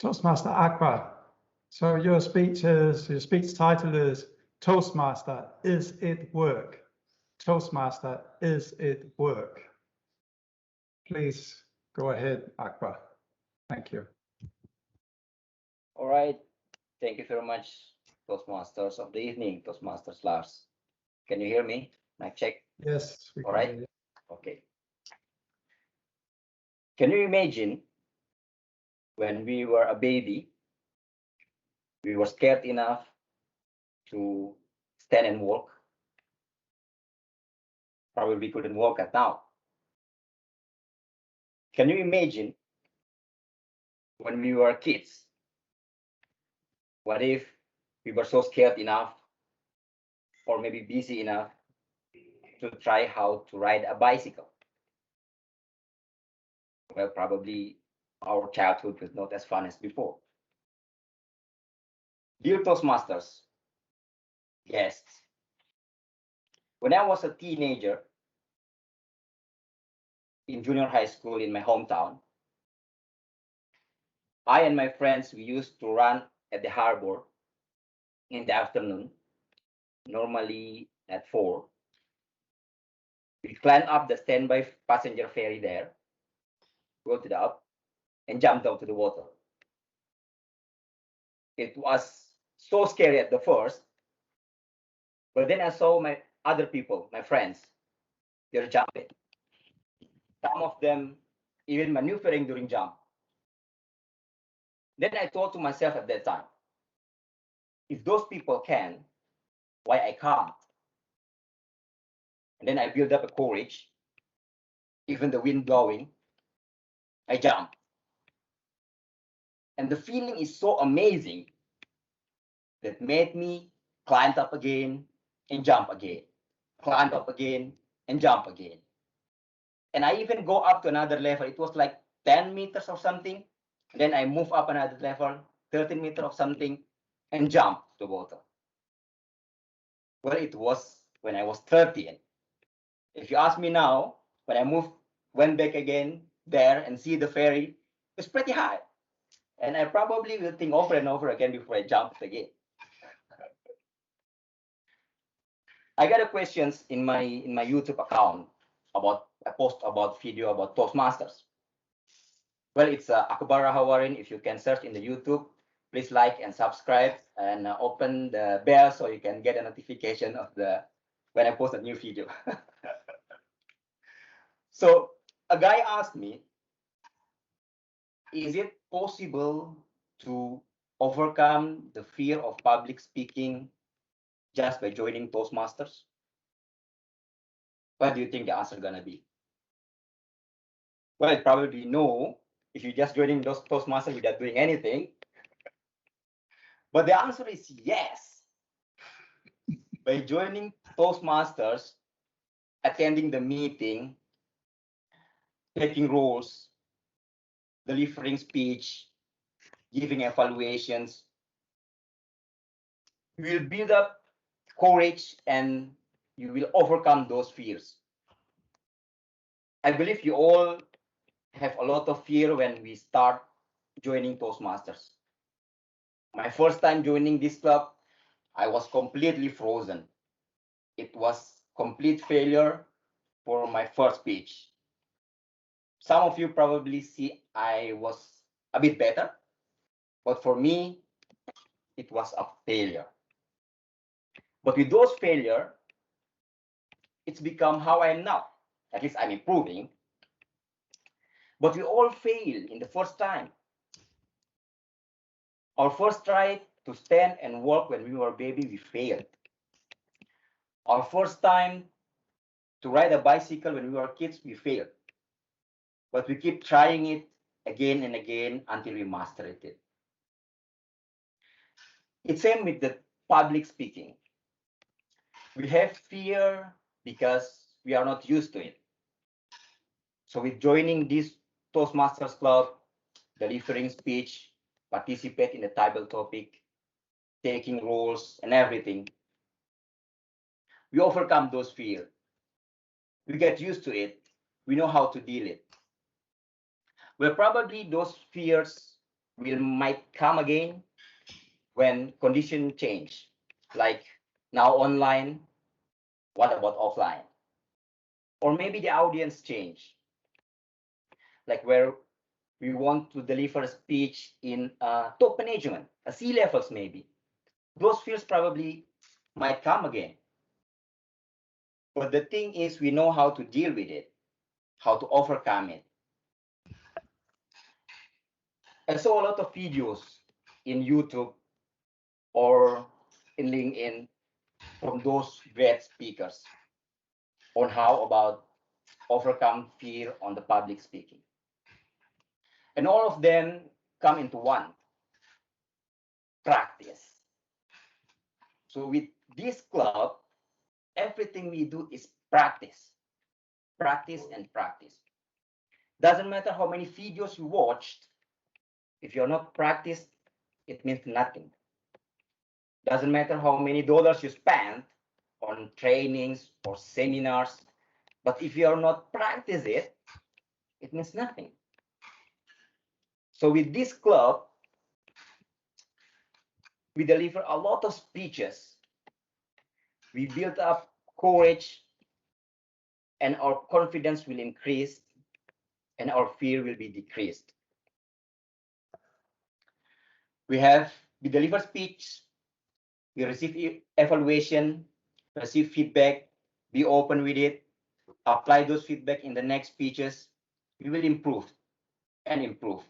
Toastmaster Akbar. So your speech title is Toastmaster, is it work? Toastmaster, is it work? Please go ahead, Akbar. Thank you. All right. Thank you very much, Toastmasters of the evening, Toastmasters Lars. Can you hear me? Mic check. Yes, we All can right. hear you. Okay. Can you imagine when we were a baby, we were scared enough to stand and walk? Probably couldn't walk at now. Can you imagine when we were kids? What if we were so scared enough or maybe busy enough to try how to ride a bicycle? Well, probably our childhood was not as fun as before. Dear Toastmasters, guests, when I was a teenager in junior high school in my hometown, I and my friends, we used to run at the harbor in the afternoon, normally at 4. We climb up the standby passenger ferry there, go to the up, and jump down to the water. It was so scary at the first, but then I saw my other people, my friends, they're jumping. Some of them even maneuvering during jump. Then I thought to myself at that time, if those people can, why I can't? And then I build up a courage. Even the wind blowing, I jump. And the feeling is so amazing that made me climb up again and jump again, climb up again and jump again. And I even go up to another level. It was like 10 meters or something. Then I move up another level, 13 meters or something, and jump to water. Well, it was when I was 13. If you ask me now, when I went back again there and see the ferry, it's pretty high. And I probably will think over and over again before I jump again. I got a questions in my YouTube account about a post about video about Toastmasters. Well, it's Akbar Hawarin. If you can search in the YouTube, please like and subscribe and open the bell so you can get a notification of the when I post a new video. So a guy asked me, is it possible to overcome the fear of public speaking just by joining Toastmasters? What do you think the answer gonna be? Well, probably no, if you're just joining those Toastmasters without doing anything. But the answer is yes. By joining Toastmasters, attending the meeting, taking roles, delivering speech, giving evaluations, you will build up courage and you will overcome those fears. I believe you all have a lot of fear when we start joining Toastmasters. My first time joining this club, I was completely frozen. It was complete failure for my first speech. Some of you probably see I was a bit better, but for me, it was a failure. But with those failure, it's become how I am now. At least I'm improving. But we all fail in the first time. Our first try to stand and walk when we were a baby, we failed. Our first time to ride a bicycle when we were kids, we failed. But we keep trying it again and again until we master it. It's same with the public speaking. We have fear because we are not used to it. So with joining this Toastmasters Club, delivering speech, participate in the table topic, taking roles and everything, we overcome those fears. We get used to it. We know how to deal it. Well, probably those fears might come again when conditions change, like now online. What about offline? Or maybe the audience change, like where we want to deliver a speech in top management, a C levels maybe. Those fears probably might come again. But the thing is, we know how to deal with it, how to overcome it. I saw a lot of videos in YouTube or in LinkedIn from those great speakers on how about overcome fear on the public speaking. And all of them come into one: practice. So with this club, everything we do is practice, practice and practice. Doesn't matter how many videos you watched, if you're not practiced, it means nothing. Doesn't matter how many dollars you spend on trainings or seminars, but if you are not practice it, it means nothing. So with this club, we deliver a lot of speeches. We build up courage, and our confidence will increase, and our fear will be decreased. We deliver speech, we receive evaluation, receive feedback, be open with it, apply those feedback in the next speeches. We will improve and improve.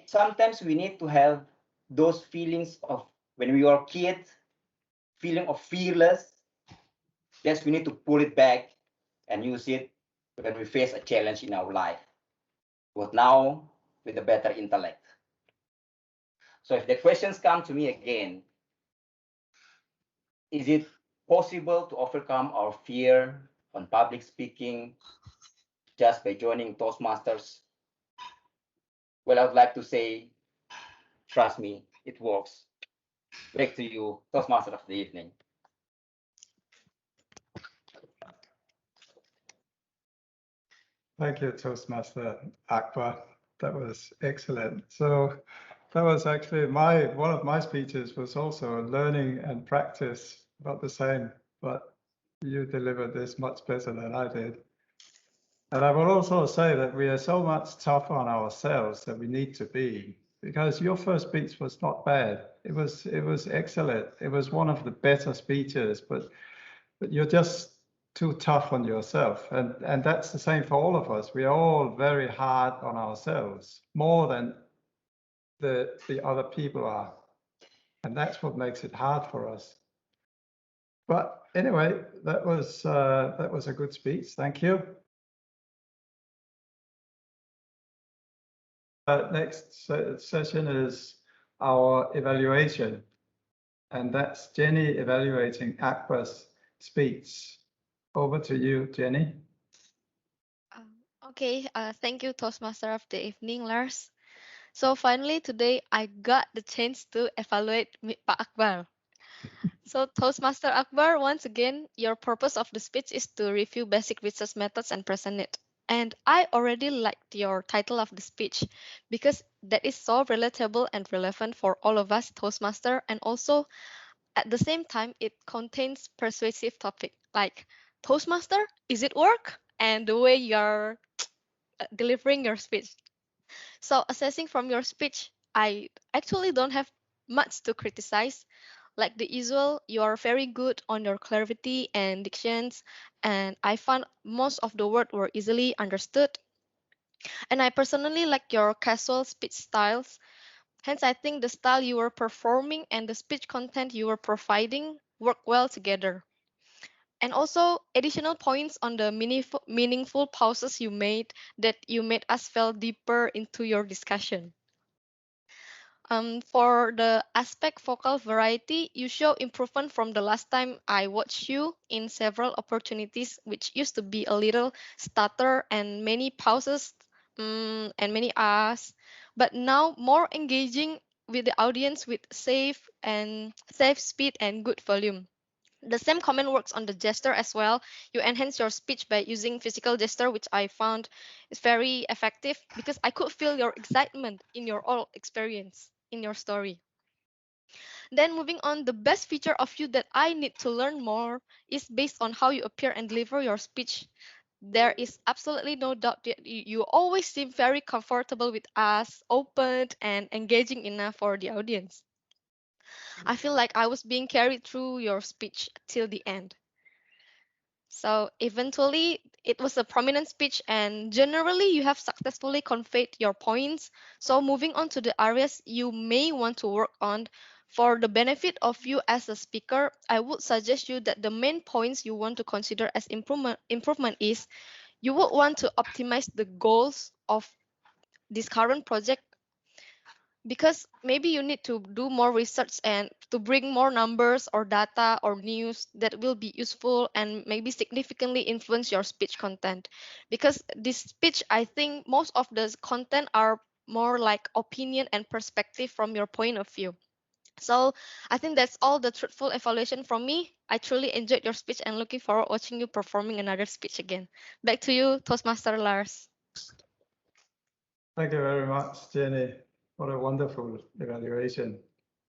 Sometimes we need to have those feelings of when we were kids, feeling of fearless. Yes, we need to pull it back and use it when we face a challenge in our life, but now with a better intellect. So if the questions come to me again, is it possible to overcome our fear on public speaking just by joining Toastmasters? Well, I would like to say, trust me, it works. Back to you, Toastmaster of the evening. Thank you, Toastmaster Akbar. That was excellent. So that was actually one of my speeches was also learning and practice, about the same, but you delivered this much better than I did. And I will also say that we are so much tougher on ourselves than we need to be, because your first speech was not bad. It was excellent. It was one of the better speeches, but you're just too tough on yourself. And that's the same for all of us. We are all very hard on ourselves, more than the other people are. And that's what makes it hard for us. But anyway, that was a good speech. Thank you. Next session is our evaluation, and that's Jenny evaluating Akbar's speech. Over to you, Jenny. Okay, thank you, Toastmaster of the evening, Lars. So finally today I got the chance to evaluate Pak Akbar. So Toastmaster Akbar, once again, your purpose of the speech is to review basic research methods and present it. And I already liked your title of the speech because that is so relatable and relevant for all of us Toastmaster, and also at the same time it contains persuasive topic like Toastmaster, is it work? And the way you're delivering your speech. So assessing from your speech, I actually don't have much to criticize. Like the usual, you are very good on your clarity and dictions, and I found most of the words were easily understood. And I personally like your casual speech styles. Hence, I think the style you were performing and the speech content you were providing work well together. And also additional points on the meaningful pauses you made that you made us feel deeper into your discussion. For the aspect vocal variety, you show improvement from the last time I watched you in several opportunities, which used to be a little stutter and many pauses and many ahs, but now more engaging with the audience with safe speed and good volume. The same comment works on the gesture as well. You enhance your speech by using physical gesture, which I found is very effective because I could feel your excitement in your all experience in your story. Then moving on, the best feature of you that I need to learn more is based on how you appear and deliver your speech. There is absolutely no doubt that you always seem very comfortable with us, open and engaging enough for the audience. I feel like I was being carried through your speech till the end. So eventually, it was a prominent speech, and generally, you have successfully conveyed your points. So moving on to the areas you may want to work on. For the benefit of you as a speaker, I would suggest you that the main points you want to consider as improvement is you would want to optimize the goals of this current project, because maybe you need to do more research and to bring more numbers or data or news that will be useful and maybe significantly influence your speech content. Because this speech, I think most of the content are more like opinion and perspective from your point of view. So I think that's all the truthful evaluation from me. I truly enjoyed your speech and looking forward watching you performing another speech again. Back to you, Toastmaster Lars. Thank you very much, Jenny. What a wonderful evaluation.